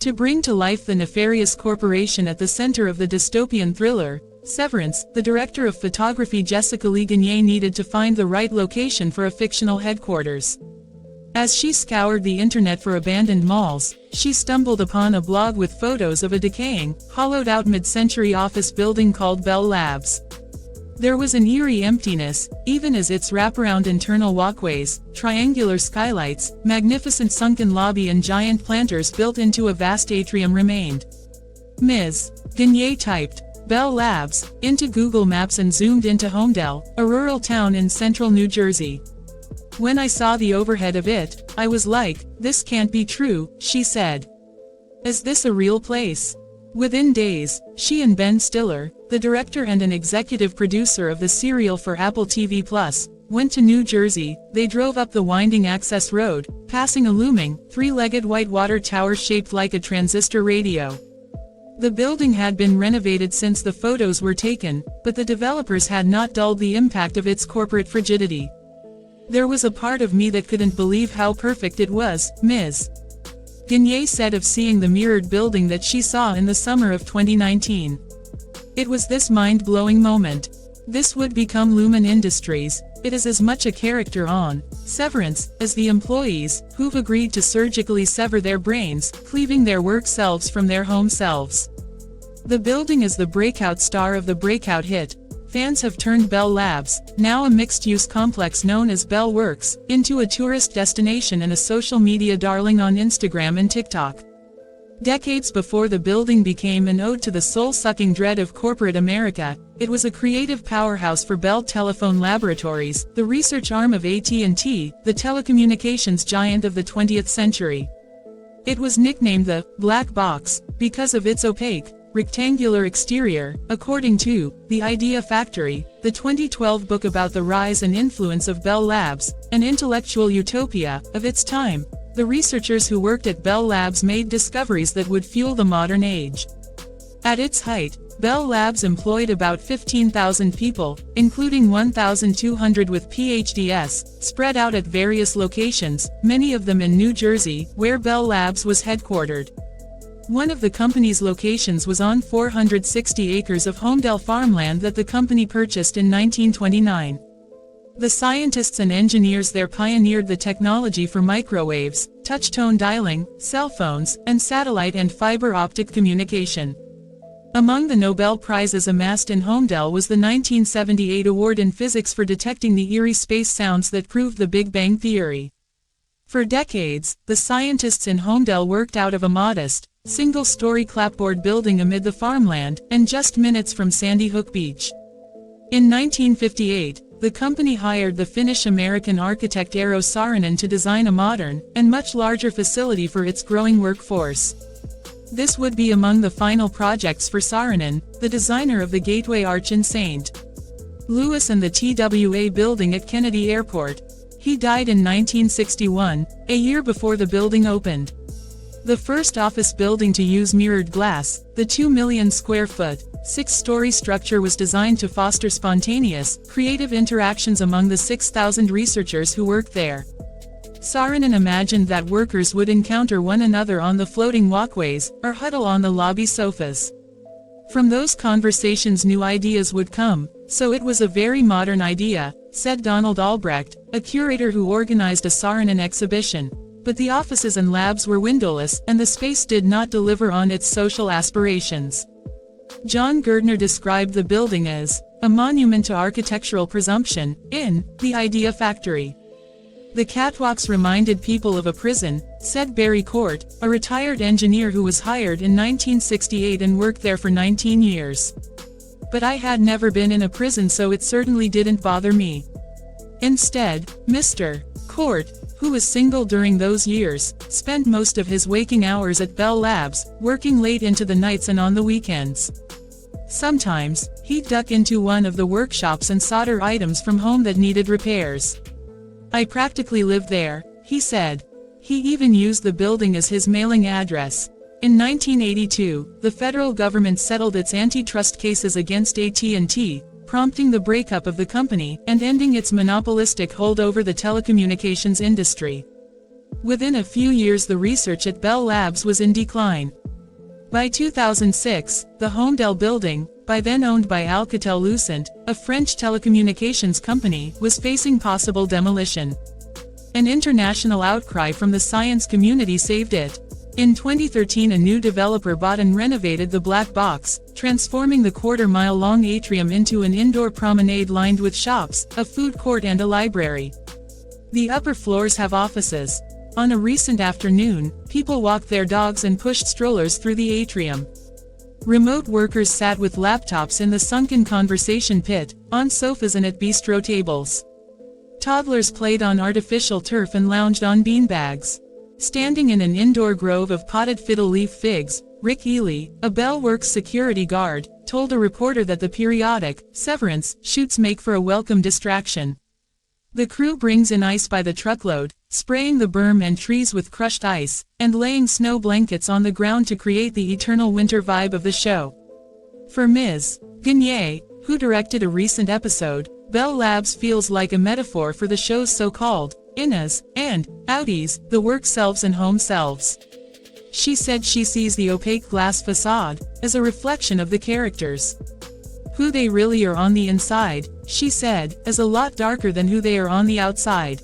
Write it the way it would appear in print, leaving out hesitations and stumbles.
To bring to life the nefarious corporation at the center of the dystopian thriller, Severance, the director of photography Jessica Lee Gagne needed to find the right location for a fictional headquarters. As she scoured the internet for abandoned malls, she stumbled upon a blog with photos of a decaying, hollowed-out mid-century office building called Bell Labs. There was an eerie emptiness, even as its wraparound internal walkways, triangular skylights, magnificent sunken lobby and giant planters built into a vast atrium remained. Ms. Gagne typed Bell Labs into Google Maps and zoomed into Homedale, a rural town in central New Jersey. When I saw the overhead of it, I was like, this can't be true, she said. Is this a real place? Within days, she and Ben Stiller, the director and an executive producer of the serial for Apple TV+, went to New Jersey. They drove up the winding access road, passing a looming, three-legged whitewater tower shaped like a transistor radio. The building had been renovated since the photos were taken, but the developers had not dulled the impact of its corporate frigidity. There was a part of me that couldn't believe how perfect it was, Ms. Gagne said of seeing the mirrored building that she saw in the summer of 2019. It was this mind-blowing moment. This would become Lumon Industries. It is as much a character on Severance as the employees, who've agreed to surgically sever their brains, cleaving their work selves from their home selves. The building is the breakout star of the Breakout hit. Fans have turned Bell Labs, now a mixed-use complex known as Bell Works, into a tourist destination and a social media darling on Instagram and TikTok. Decades before the building became an ode to the soul-sucking dread of corporate America, it was a creative powerhouse for Bell Telephone Laboratories, the research arm of AT&T, the telecommunications giant of the 20th century. It was nicknamed the Black Box because of its opaque, rectangular exterior, according to The Idea Factory, the 2012 book about the rise and influence of Bell Labs, an intellectual utopia of its time. The researchers who worked at Bell Labs made discoveries that would fuel the modern age. At its height, Bell Labs employed about 15,000 people, including 1,200 with PhDs, spread out at various locations, many of them in New Jersey, where Bell Labs was headquartered. One of the company's locations was on 460 acres of Homedale farmland that the company purchased in 1929. The scientists and engineers there pioneered the technology for microwaves, touch-tone dialing, cell phones, and satellite and fiber optic communication. Among the Nobel Prizes amassed in Homedale was the 1978 award in physics for detecting the eerie space sounds that proved the Big Bang Theory. For decades, the scientists in Homedale worked out of a modest, single-story clapboard building amid the farmland, and just minutes from Sandy Hook Beach. In 1958, the company hired the Finnish-American architect Eero Saarinen to design a modern, and much larger facility for its growing workforce. This would be among the final projects for Saarinen, the designer of the Gateway Arch in St. Louis and the TWA building at Kennedy Airport. He died in 1961, a year before the building opened. The first office building to use mirrored glass, the 2 million square foot, 6-story structure was designed to foster spontaneous, creative interactions among the 6,000 researchers who worked there. Saarinen imagined that workers would encounter one another on the floating walkways, or huddle on the lobby sofas. From those conversations new ideas would come, so it was a very modern idea, said Donald Albrecht, a curator who organized a Saarinen exhibition. But the offices and labs were windowless, and the space did not deliver on its social aspirations. John Gerdner described the building as a monument to architectural presumption, in The Idea Factory. The catwalks reminded people of a prison, said Barry Court, a retired engineer who was hired in 1968 and worked there for 19 years. But I had never been in a prison, so it certainly didn't bother me. Instead, Mr. Court, who was single during those years, spent most of his waking hours at Bell Labs, working late into the nights and on the weekends. Sometimes, he'd duck into one of the workshops and solder items from home that needed repairs. I practically lived there, he said. He even used the building as his mailing address. In 1982, the federal government settled its antitrust cases against AT&T, prompting the breakup of the company and ending its monopolistic hold over the telecommunications industry. Within a few years the research at Bell Labs was in decline. By 2006, the Homedale building, by then owned by Alcatel-Lucent, a French telecommunications company, was facing possible demolition. An international outcry from the science community saved it. In 2013 a new developer bought and renovated the black box, transforming the quarter-mile-long atrium into an indoor promenade lined with shops, a food court and a library. The upper floors have offices. On a recent afternoon, people walked their dogs and pushed strollers through the atrium. Remote workers sat with laptops in the sunken conversation pit, on sofas and at bistro tables. Toddlers played on artificial turf and lounged on beanbags. Standing in an indoor grove of potted fiddle leaf figs, Rick Ely, a Bell Works security guard, told a reporter that the periodic Severance shoots make for a welcome distraction. The crew brings in ice by the truckload, spraying the berm and trees with crushed ice, and laying snow blankets on the ground to create the eternal winter vibe of the show. For Ms. Gagne, who directed a recent episode, Bell Labs feels like a metaphor for the show's so-called innas and outies, the work selves and home selves. She said she sees the opaque glass facade as a reflection of the characters. Who they really are on the inside, she said, is a lot darker than who they are on the outside.